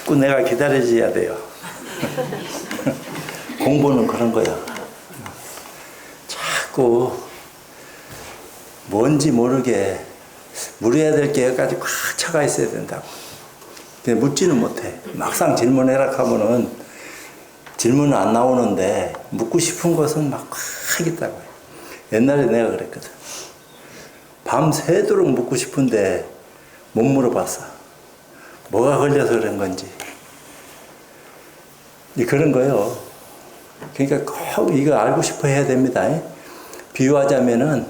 자꾸 내가 기다려줘야 돼요. 공부는 그런 거야. 자꾸 뭔지 모르게 물어야 될 게 여기까지 꽉 차가 있어야 된다고. 근데 묻지는 못해. 막상 질문해라 하면은 질문은 안 나오는데 묻고 싶은 것은 막 꽉 있다고요. 옛날에 내가 그랬거든. 밤새도록 묻고 싶은데 못 물어봤어. 뭐가 걸려서 그런 건지. 그런 거요. 그러니까 꼭 이거 알고 싶어 해야 됩니다. 비유하자면은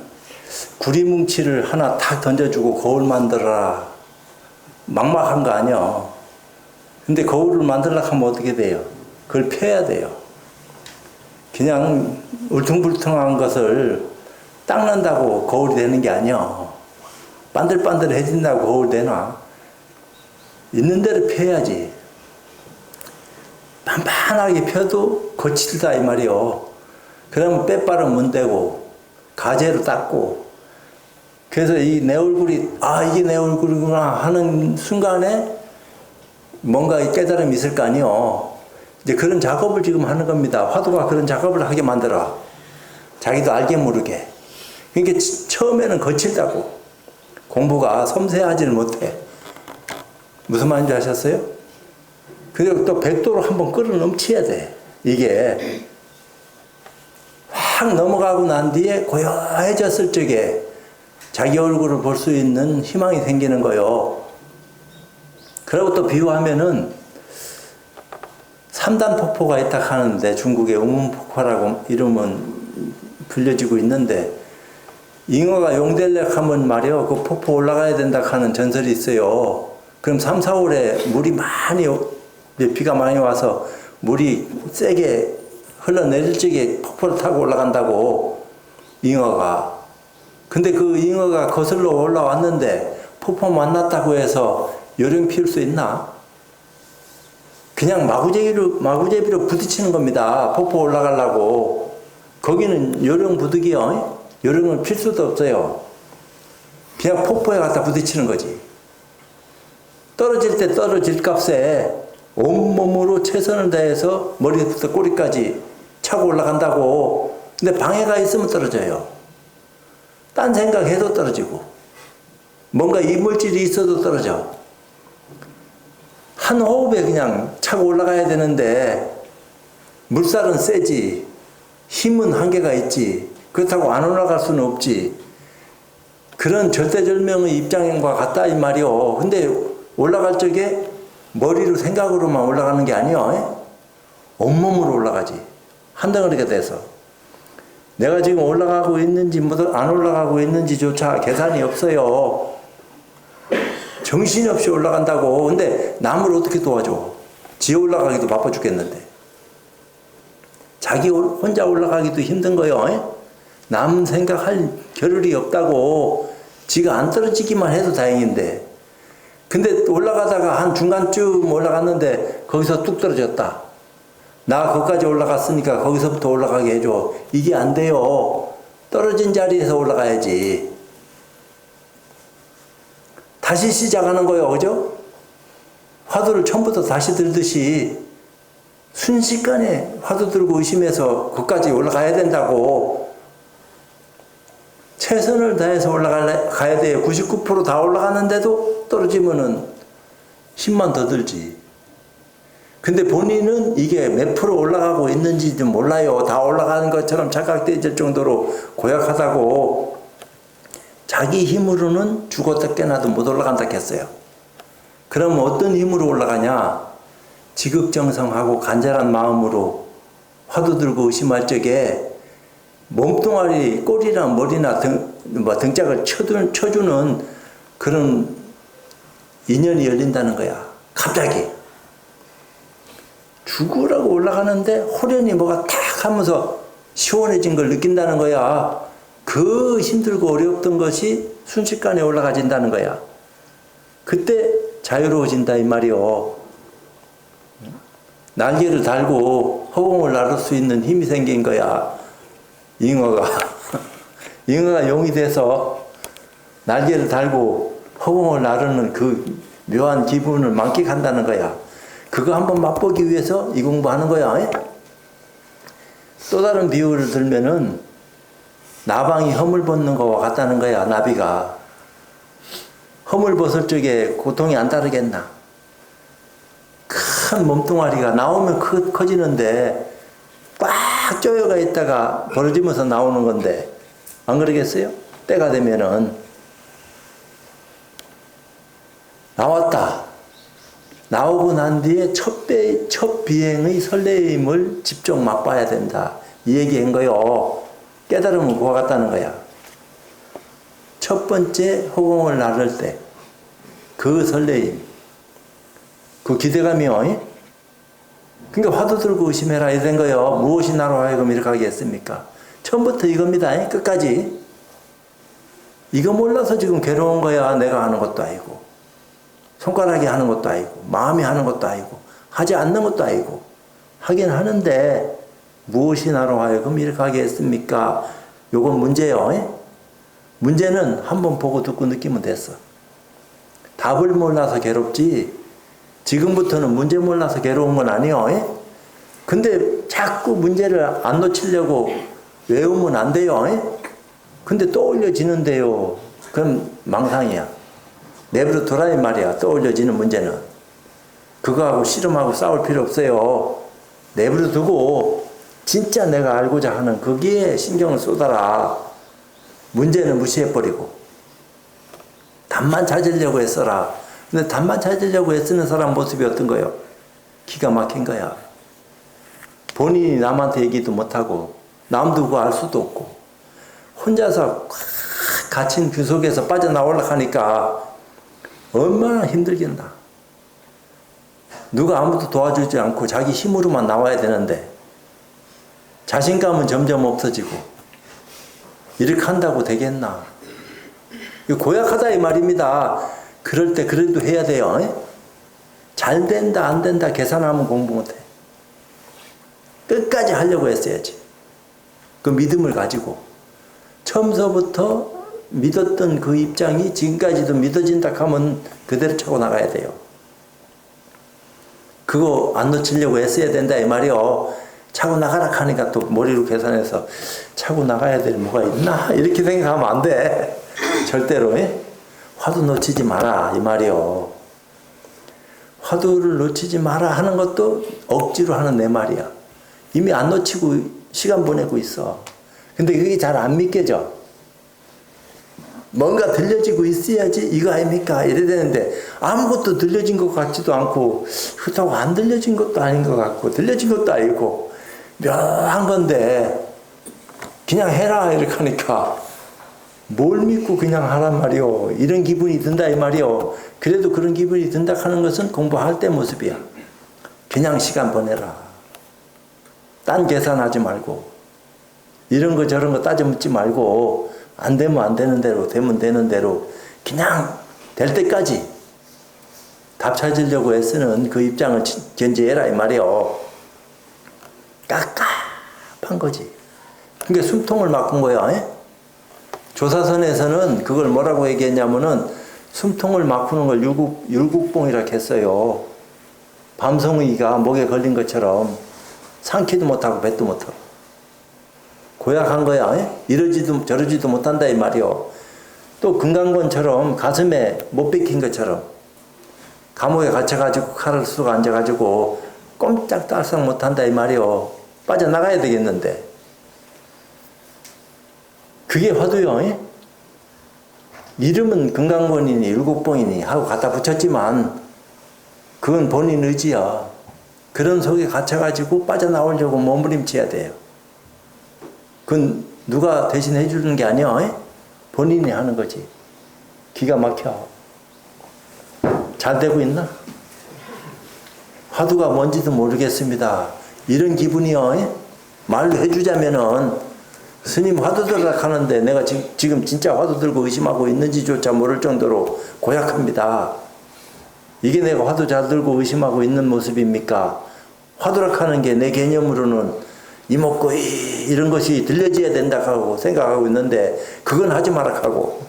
구리뭉치를 하나 탁 던져주고 거울 만들어라. 막막한 거 아니야. 근데 거울을 만들려고 하면 어떻게 돼요? 그걸 펴야 돼요. 그냥 울퉁불퉁한 것을 닦는다고 거울이 되는 게 아니야. 반들반들해진다고 거울 되나? 있는 대로 펴야지. 반반하게 펴도 거칠다 이 말이요. 그러면 빼빠르면 문대고 가재로 닦고. 그래서 이 내 얼굴이 이게 내 얼굴이구나 하는 순간에 뭔가 깨달음이 있을 거 아니요. 이제 그런 작업을 지금 하는 겁니다. 화두가 그런 작업을 하게 만들어. 자기도 알게 모르게. 그러니까 처음에는 거칠다고. 공부가 섬세하지는 못해. 무슨 말인지 아셨어요? 그리고 또 100도로 한번 끌어 넘쳐야 돼. 이게 확 넘어가고 난 뒤에 고요해졌을 적에 자기 얼굴을 볼 수 있는 희망이 생기는 거요. 그리고 또 비유하면은 3단 폭포가 있다 하는데 중국의 우문폭포라고 이름은 불려지고 있는데 잉어가 용될래 하면 말이요. 그 폭포 올라가야 된다 하는 전설이 있어요. 그럼 3, 4월에 물이 많이 비가 많이 와서 물이 세게 흘러내릴 적에 폭포를 타고 올라간다고 잉어가. 근데 그 잉어가 거슬러 올라왔는데 폭포 만났다고 해서 요령 피울 수 있나? 그냥 마구제비로 부딪히는 겁니다. 폭포 올라가려고. 거기는 요령 부득이요. 요령을 필 수도 없어요. 그냥 폭포에 갖다 부딪히는 거지. 떨어질 때 떨어질 값에 온몸으로 최선을 다해서 머리부터 꼬리까지 차고 올라간다고. 근데 방해가 있으면 떨어져요. 딴 생각해도 떨어지고 뭔가 이물질이 있어도 떨어져. 한 호흡에 그냥 차고 올라가야 되는데 물살은 세지. 힘은 한계가 있지. 그렇다고 안 올라갈 수는 없지. 그런 절대절명의 입장과 같다 이 말이요. 근데 올라갈 적에 머리로 생각으로만 올라가는 게 아니요. 온몸으로 올라가지. 한 덩어리가 돼서. 내가 지금 올라가고 있는지 안 올라가고 있는지조차 계산이 없어요. 정신없이 올라간다고. 근데 남을 어떻게 도와줘? 지 올라가기도 바빠 죽겠는데. 자기 혼자 올라가기도 힘든 거요. 남 생각할 겨를이 없다고. 지가 안 떨어지기만 해도 다행인데. 근데 올라가다가 한 중간쯤 올라갔는데 거기서 뚝 떨어졌다. 나 거기까지 올라갔으니까 거기서부터 올라가게 해줘. 이게 안 돼요. 떨어진 자리에서 올라가야지. 다시 시작하는 거예요. 그죠? 화두를 처음부터 다시 들듯이 순식간에 화두 들고 의심해서 거기까지 올라가야 된다고. 최선을 다해서 올라가야 돼요. 99% 다 올라가는데도 떨어지면은 10만 더 들지. 근데 본인은 이게 몇 프로 올라가고 있는지도 몰라요. 다 올라가는 것처럼 착각되질 정도로 고약하다고. 자기 힘으로는 죽었다 깨나도 못 올라간다 했어요. 그럼 어떤 힘으로 올라가냐? 지극정성하고 간절한 마음으로 화두 들고 의심할 적에 몸뚱아리, 꼬리나 머리나 등짝을 쳐주는 그런 인연이 열린다는 거야. 갑자기. 죽으라고 올라가는데 호련히 뭐가 탁 하면서 시원해진 걸 느낀다는 거야. 그 힘들고 어려웠던 것이 순식간에 올라가진다는 거야. 그때 자유로워진다 이 말이요. 날개를 달고 허공을 나를 수 있는 힘이 생긴 거야. 잉어가 용이 돼서 날개를 달고 허공을 나르는 그 묘한 기분을 만끽한다는 거야. 그거 한번 맛보기 위해서 이 공부하는 거야. 또 다른 비유를 들면은 나방이 허물 벗는 거와 같다는 거야. 나비가 허물 벗을 적에 고통이 안 따르겠나. 큰 몸뚱아리가 나오면 커지는데 꽉 쪼여가 있다가 벌어지면서 나오는 건데 안 그러겠어요? 때가 되면은 나왔다. 나오고 난 뒤에 첫 비행의 설레임을 직접 맛봐야 된다. 이 얘기한 거요. 깨달으면 그와 같다는 거야. 첫 번째 허공을 나를 때 그 설레임, 그 기대감이요. 그러니까 화두 들고 의심해라 이런 거요. 무엇이 나로 하여금 이렇게 하겠습니까? 처음부터 이겁니다. 끝까지. 이거 몰라서 지금 괴로운 거야. 내가 하는 것도 아니고 손가락이 하는 것도 아니고 마음이 하는 것도 아니고 하지 않는 것도 아니고 하긴 하는데 무엇이 나로 하여금 이렇게 하겠습니까? 요건 문제요. 문제는 한번 보고 듣고 느끼면 됐어. 답을 몰라서 괴롭지 지금부터는 문제 몰라서 괴로운 건 아니요. 근데 자꾸 문제를 안 놓치려고 외우면 안 돼요. 근데 떠올려지는데요. 그럼 망상이야. 내버려 두라 이 말이야. 떠올려지는 문제는. 그거하고 씨름하고 싸울 필요 없어요. 내버려 두고 진짜 내가 알고자 하는 거기에 신경을 쏟아라. 문제는 무시해버리고 답만 찾으려고 애써라. 근데 답만 찾으려고 애쓰는 사람 모습이 어떤 거예요? 기가 막힌 거야. 본인이 남한테 얘기도 못하고 남도 그거 알 수도 없고 혼자서 갇힌 그 속에서 빠져나오려고 하니까 얼마나 힘들겠나. 누가 아무도 도와주지 않고 자기 힘으로만 나와야 되는데 자신감은 점점 없어지고 이렇게 한다고 되겠나. 이거 고약하다 이 말입니다. 그럴 때 그래도 해야 돼요. 잘 된다 안 된다 계산하면 공부 못해. 끝까지 하려고 했어야지. 그 믿음을 가지고 처음서부터 믿었던 그 입장이 지금까지도 믿어진다 하면 그대로 차고 나가야 돼요. 그거 안 놓치려고 애써야 된다 이 말이요. 차고 나가라 하니까 또 머리로 계산해서 차고 나가야 될 뭐가 있나 이렇게 생각하면 안 돼. 절대로. 화두 놓치지 마라 이 말이요. 화두를 놓치지 마라 하는 것도 억지로 하는 내 말이야. 이미 안 놓치고 시간 보내고 있어. 근데 그게 잘 안 믿겨져. 뭔가 들려지고 있어야지 이거 아닙니까? 이래야 되는데 아무것도 들려진 것 같지도 않고 그렇다고 안 들려진 것도 아닌 것 같고 들려진 것도 아니고 묘한 건데 그냥 해라 이렇게 하니까 뭘 믿고 그냥 하란 말이오. 이런 기분이 든다 이 말이오. 그래도 그런 기분이 든다 하는 것은 공부할 때 모습이야. 그냥 시간 보내라. 딴 계산하지 말고 이런 거 저런 거 따져 묻지 말고 안 되면 안 되는 대로 되면 되는 대로 그냥 될 때까지 답 찾으려고 애쓰는 그 입장을 견지해라 이 말이요. 깝깝한 거지. 그러니까 숨통을 막은 거야. 조사선에서는 그걸 뭐라고 얘기했냐면은 숨통을 막는 걸 율국봉이라고 했어요. 밤송이가 목에 걸린 것처럼 삼키도 못하고 뱉도 못하고 고약한 거야. 이러지도 저러지도 못한다 이 말이요. 또 금강건처럼 가슴에 못 박힌 것처럼 감옥에 갇혀가지고 칼을 쏘고 앉아가지고 꼼짝달싹 못한다 이 말이요. 빠져나가야 되겠는데 그게 화두요. 이름은 금강건이니 율곡봉이니 하고 갖다 붙였지만 그건 본인 의지야. 그런 속에 갇혀가지고 빠져나오려고 몸부림쳐야 돼요. 그건 누가 대신 해주는 게 아니야. 본인이 하는 거지. 기가 막혀. 잘 되고 있나? 화두가 뭔지도 모르겠습니다. 이런 기분이요. 말로 해주자면은 스님 화두 들라 하는데 내가 지금 진짜 화두 들고 의심하고 있는지조차 모를 정도로 고약합니다. 이게 내가 화두 잘 들고 의심하고 있는 모습입니까? 화두라 하는 게 내 개념으로는 이목구이 이런 것이 들려져야 된다고 생각하고 있는데 그건 하지 마라 하고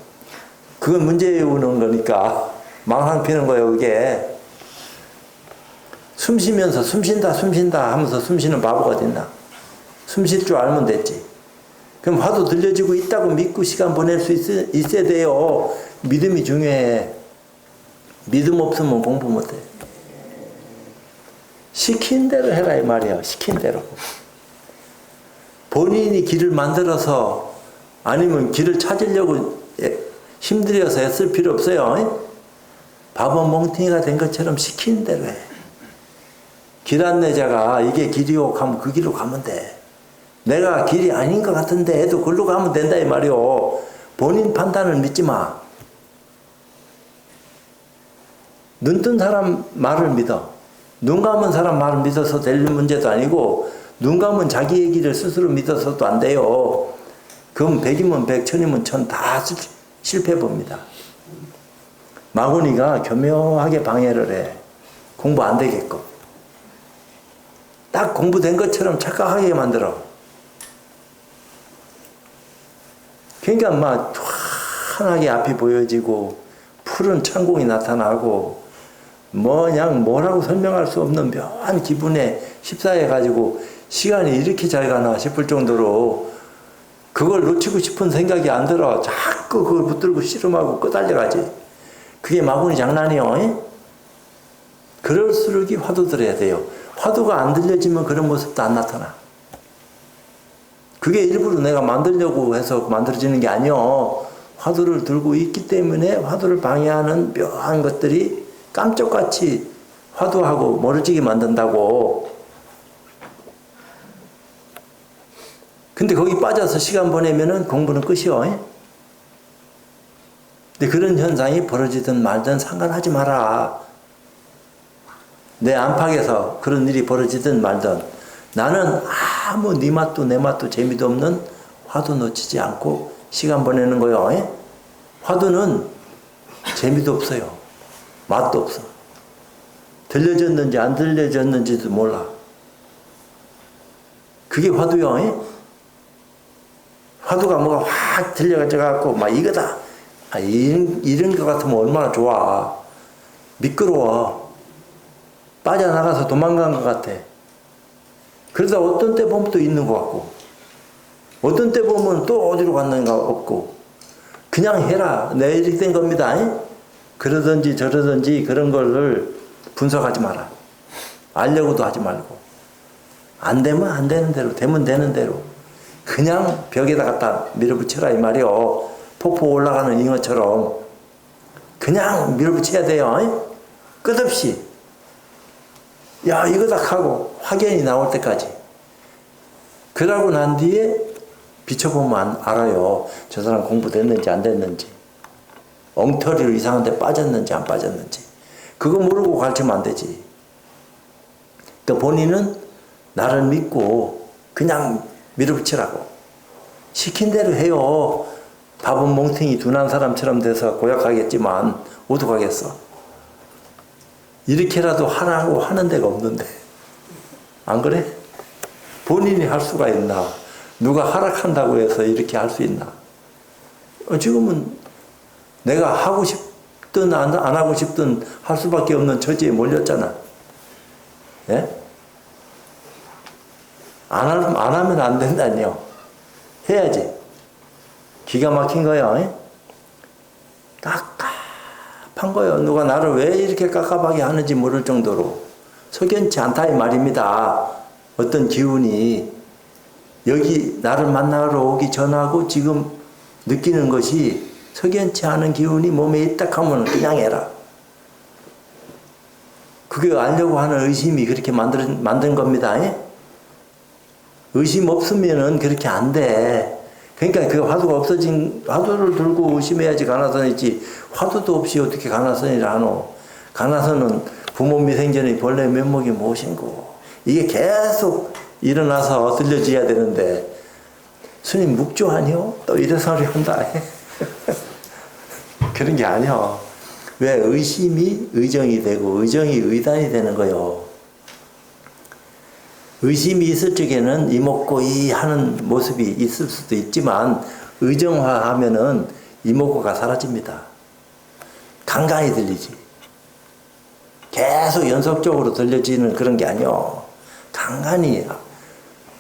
그건 문제 외우는 거니까 망상 피는 거예요. 그게 숨 쉬면서 숨 쉰다 하면서 숨 쉬는 바보가 어딨나. 숨 쉴 줄 알면 됐지. 그럼 화두 들려지고 있다고 믿고 시간 보낼 수 있어야 돼요. 믿음이 중요해. 믿음 없으면 공부 못해. 시킨 대로 해라 이 말이야. 시킨 대로. 본인이 길을 만들어서 아니면 길을 찾으려고 힘들여서 애쓸 필요 없어요. 바보 멍텅이가 된 것처럼 시킨 대로 해. 길 안내자가 이게 길이요 하면 그 길로 가면 돼. 내가 길이 아닌 것 같은데 해도 그걸로 가면 된다 이 말이요. 본인 판단을 믿지 마. 눈 뜬 사람 말을 믿어. 눈 감은 사람 말을 믿어서 될 문제도 아니고 눈 감은 자기 얘기를 스스로 믿어서도 안 돼요. 그럼 100이면 100, 1000이면 1000 다 실패 봅니다. 마구니가 교묘하게 방해를 해. 공부 안 되겠고. 딱 공부된 것처럼 착각하게 만들어. 그러니까 막 환하게 앞이 보여지고 푸른 창공이 나타나고 그냥 뭐라고 설명할 수 없는 묘한 기분에 휩싸여가지고 시간이 이렇게 잘 가나 싶을 정도로 그걸 놓치고 싶은 생각이 안 들어. 자꾸 그걸 붙들고 씨름하고 끄달려가지. 그게 마구니 장난이요. 그럴수록 화두 들어야 돼요. 화두가 안 들려지면 그런 모습도 안 나타나. 그게 일부러 내가 만들려고 해서 만들어지는 게 아니요. 화두를 들고 있기 때문에 화두를 방해하는 묘한 것들이 깜짝같이 화두하고 멀어지게 만든다고. 근데 거기 빠져서 시간 보내면은 공부는 끝이요. 근데 그런 현상이 벌어지든 말든 상관하지 마라. 내 안팎에서 그런 일이 벌어지든 말든 나는 아무 네 맛도 내 맛도 재미도 없는 화두 놓치지 않고 시간 보내는 거요. 화두는 재미도 없어요. 맛도 없어. 들려졌는지 안 들려졌는지도 몰라. 그게 화두요. 화두가 뭐가 확 들려가지고 막 이거다. 이런 거 같으면 얼마나 좋아. 미끄러워. 빠져나가서 도망간 것 같아. 그러다 어떤 때 보면 또 있는 것 같고 어떤 때 보면 또 어디로 갔는가 없고 그냥 해라. 내 이렇게 된 겁니다. 그러든지 저러든지 그런 거를 분석하지 마라. 알려고도 하지 말고 안 되면 안 되는 대로 되면 되는 대로 그냥 벽에다 갖다 밀어붙여라 이 말이요. 폭포 올라가는 잉어처럼 그냥 밀어붙여야 돼요. 끝없이. 야 이거다 하고 확연히 나올 때까지. 그러고 난 뒤에 비춰보면 알아요. 저 사람 공부됐는지 안 됐는지. 엉터리로 이상한 데 빠졌는지 안 빠졌는지. 그거 모르고 가르치면 안 되지. 그러니까 본인은 나를 믿고 그냥 밀어붙이라고. 시킨 대로 해요. 밥은 몽탱이 둔한 사람처럼 돼서 고약하겠지만 오죽하겠어. 이렇게라도 하라고 하는 데가 없는데. 안 그래? 본인이 할 수가 있나? 누가 허락한다고 해서 이렇게 할 수 있나? 지금은 내가 하고 싶든 안 하고 싶든 할 수밖에 없는 처지에 몰렸잖아. 예? 안 하면 안 된다니요. 해야지. 기가 막힌 거야. 예? 깝깝한 거예요. 누가 나를 왜 이렇게 깝깝하게 하는지 모를 정도로 석연치 않다 이 말입니다. 어떤 기운이 여기 나를 만나러 오기 전하고 지금 느끼는 것이 석연치 않은 기운이 몸에 있다 하면 그냥 해라. 그게 알려고 하는 의심이 그렇게 만든 겁니다. 예? 의심 없으면은 그렇게 안 돼. 그러니까 그 화두가 없어진, 화두를 들고 의심해야지 가나선이지, 화두도 없이 어떻게 가나선이라 하노. 가나선은 부모 미생전의 본래 면목이 무엇인고. 이게 계속 일어나서 들려줘야 되는데, 스님 묵조 아니요? 또 이런 소리 한다. 그런 게 아니요. 왜 의심이 의정이 되고, 의정이 의단이 되는 거요. 의심이 있을 적에는 이목고이 하는 모습이 있을 수도 있지만 의정화하면은 이목고가 사라집니다. 간간히 들리지. 계속 연속적으로 들려지는 그런 게 아니요. 간간히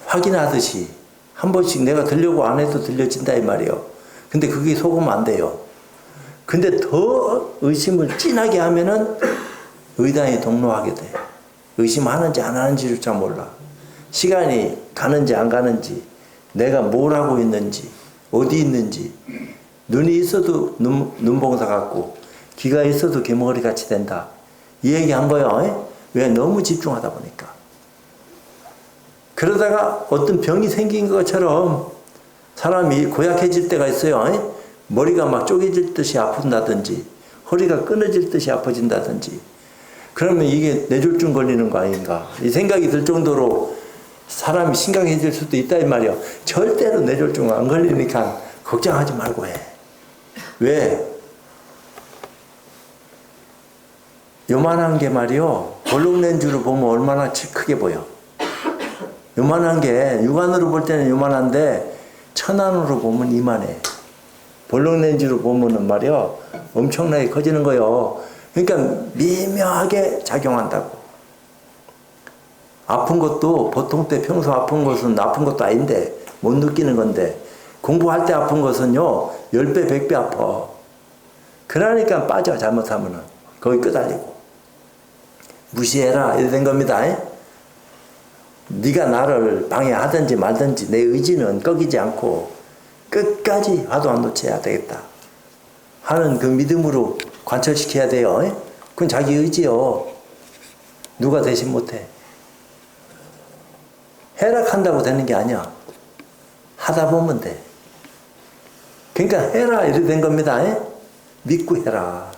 확인하듯이 한 번씩 내가 들려고 안 해도 들려진다 이 말이요. 근데 그게 속으면 안 돼요. 근데 더 의심을 진하게 하면은 의단이 동로하게 돼. 의심하는지 안 하는지조차 몰라. 시간이 가는지 안 가는지, 내가 뭘 하고 있는지, 어디 있는지. 눈이 있어도 눈봉사 같고, 귀가 있어도 귀머거리 같이 된다. 이 얘기 한 거요. 왜? 너무 집중하다 보니까. 그러다가 어떤 병이 생긴 것처럼 사람이 고약해질 때가 있어요. 머리가 막 쪼개질 듯이 아픈다든지, 허리가 끊어질 듯이 아파진다든지. 그러면 이게 뇌졸중 걸리는 거 아닌가. 이 생각이 들 정도로 사람이 심각해질 수도 있다 이 말이야. 절대로 뇌졸중 안 걸리니까 걱정하지 말고 해. 왜? 요만한 게 말이요. 볼록렌즈로 보면 얼마나 크게 보여. 요만한 게 육안으로 볼 때는 요만한데 천안으로 보면 이만해. 볼록렌즈로 보면은 말이요. 엄청나게 커지는 거요. 그러니까 미묘하게 작용한다고. 아픈 것도 보통 때 평소 아픈 것은 아픈 것도 아닌데 못 느끼는 건데 공부할 때 아픈 것은요 10배 100배 아파. 그러니까 빠져 잘못하면은 거기 끄달리고 무시해라 이래 된 겁니다. 네가 나를 방해하든지 말든지 내 의지는 꺾이지 않고 끝까지 화도 안 놓쳐야 되겠다 하는 그 믿음으로 관철시켜야 돼요. 그건 자기 의지요. 누가 대신 못해. 해락한다고 되는 게 아니야. 하다 보면 돼. 그러니까 해라 이래 된 겁니다. 믿고 해라.